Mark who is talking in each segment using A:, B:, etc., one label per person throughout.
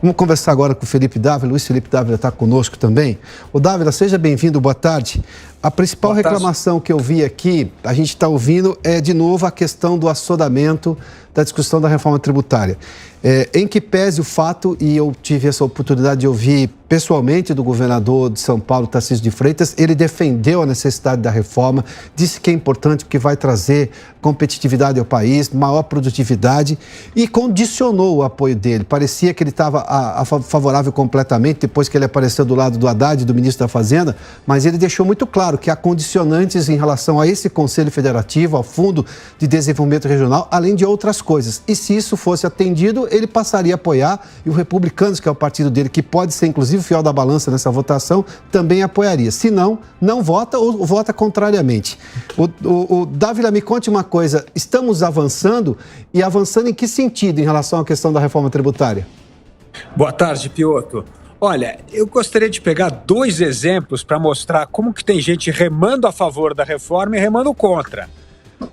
A: Vamos conversar agora com o Felipe Dávila. Luiz Felipe Dávila está conosco também. Ô Dávila, seja bem-vindo, boa tarde. A principal reclamação que eu vi aqui, a gente está ouvindo, é de novo a questão do assodamento da discussão da reforma tributária. Em que pese o fato, e eu tive essa oportunidade de ouvir pessoalmente do governador de São Paulo, Tarcísio de Freitas, ele defendeu a necessidade da reforma, disse que é importante porque vai trazer competitividade ao país, maior produtividade e condicionou o apoio dele. Parecia que ele estava favorável completamente depois que ele apareceu do lado do Haddad, do ministro da Fazenda, mas ele deixou muito claro que há condicionantes em relação a esse Conselho Federativo, ao Fundo de Desenvolvimento Regional, além de outras coisas. E se isso fosse atendido, ele passaria a apoiar, e o Republicanos, que é o partido dele, que pode ser inclusive fiel da balança nessa votação, também apoiaria. Se não, não vota ou vota contrariamente. O Dávila, me conte uma coisa, estamos avançando e avançando em que sentido em relação à questão da reforma tributária?
B: Boa tarde, Piotr. Olha, eu gostaria de pegar dois exemplos para mostrar como que tem gente remando a favor da reforma e remando contra.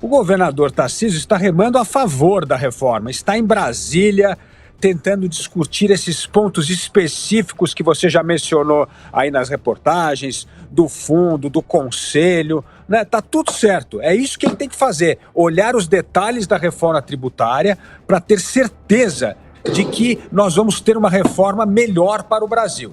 B: O governador Tarcísio está remando a favor da reforma, está em Brasília tentando discutir esses pontos específicos que você já mencionou aí nas reportagens, do fundo, do conselho, né? Tá tudo certo, é isso que ele tem que fazer, olhar os detalhes da reforma tributária para ter certeza de que nós vamos ter uma reforma melhor para o Brasil.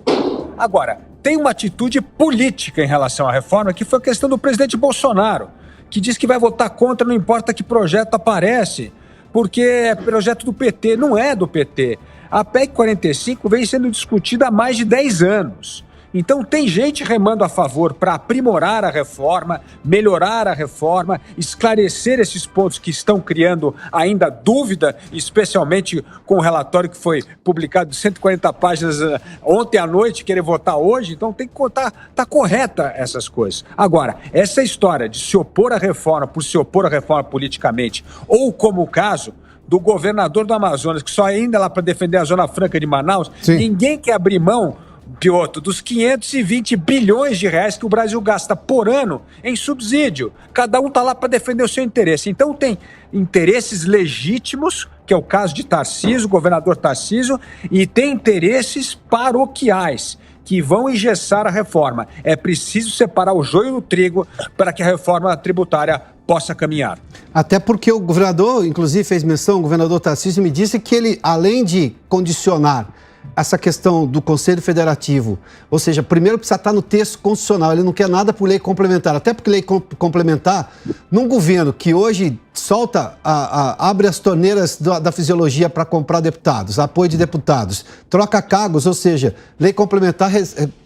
B: Agora, tem uma atitude política em relação à reforma, que foi a questão do presidente Bolsonaro, que diz que vai votar contra, não importa que projeto aparece, porque é projeto do PT. Não é do PT. A PEC 45 vem sendo discutida há mais de 10 anos. Então tem gente remando a favor para aprimorar a reforma, melhorar a reforma, esclarecer esses pontos que estão criando ainda dúvida, especialmente com o relatório que foi publicado de 140 páginas ontem à noite, querer votar hoje. Então tem que contar, tá correta essas coisas. Agora, essa história de se opor à reforma por se opor à reforma politicamente, ou como o caso do governador do Amazonas, que só ainda lá para defender a Zona Franca de Manaus, sim, ninguém quer abrir mão, Piotr, dos 520 bilhões de reais que o Brasil gasta por ano em subsídio. Cada um está lá para defender o seu interesse. Então tem interesses legítimos, que é o caso de Tarcísio, governador Tarcísio, e tem interesses paroquiais, que vão engessar a reforma. É preciso separar o joio do trigo para que a reforma tributária possa caminhar.
A: Até porque o governador, inclusive, fez menção, o governador Tarcísio me disse que ele, além de condicionar essa questão do Conselho Federativo, ou seja, primeiro precisa estar no texto constitucional, ele não quer nada por lei complementar, até porque lei complementar, num governo que hoje solta, abre as torneiras da fisiologia para comprar deputados, apoio de deputados, troca cargos, ou seja, lei complementar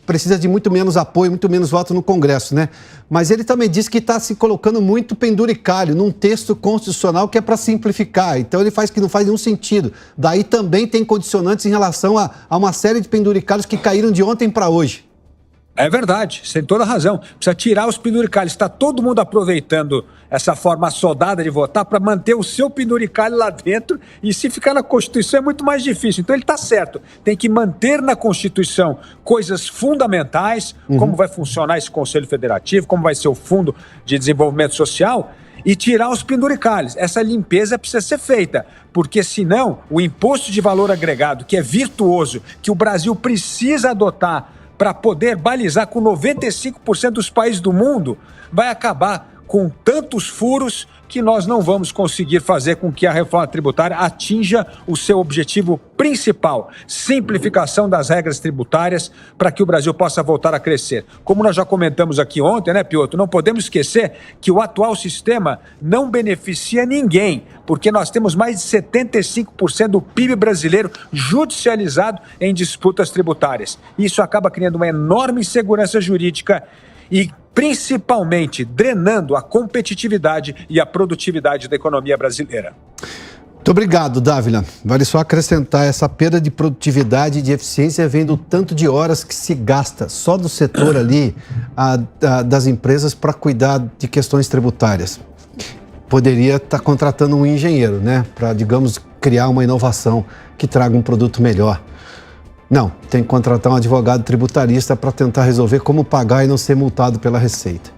A: precisa de muito menos apoio, muito menos voto no Congresso, né? Mas ele também disse que está se colocando muito penduricalho num texto constitucional que é para simplificar, então ele faz que não faz nenhum sentido. Daí também tem condicionantes em relação a uma série de penduricalhos que caíram de ontem para hoje.
B: É verdade, você tem toda a razão. Precisa tirar os penduricalhos. Está todo mundo aproveitando essa forma assodada de votar para manter o seu penduricalho lá dentro, e se ficar na Constituição é muito mais difícil. Então ele está certo, tem que manter na Constituição coisas fundamentais, como vai funcionar esse Conselho Federativo, como vai ser o Fundo de Desenvolvimento Social, e tirar os penduricalhos. Essa limpeza precisa ser feita, porque senão o imposto de valor agregado, que é virtuoso, que o Brasil precisa adotar para poder balizar com 95% dos países do mundo, vai acabar com tantos furos que nós não vamos conseguir fazer com que a reforma tributária atinja o seu objetivo principal, simplificação das regras tributárias para que o Brasil possa voltar a crescer. Como nós já comentamos aqui ontem, né, Piotr, não podemos esquecer que o atual sistema não beneficia ninguém, porque nós temos mais de 75% do PIB brasileiro judicializado em disputas tributárias. Isso acaba criando uma enorme insegurança jurídica e principalmente drenando a competitividade e a produtividade da economia brasileira.
A: Muito obrigado, Dávila. Vale só acrescentar, essa perda de produtividade e de eficiência vem do tanto de horas que se gasta só do setor ali das empresas para cuidar de questões tributárias. Poderia estar contratando um engenheiro, né, para, digamos, criar uma inovação que traga um produto melhor. Não, tem que contratar um advogado tributarista para tentar resolver como pagar e não ser multado pela Receita.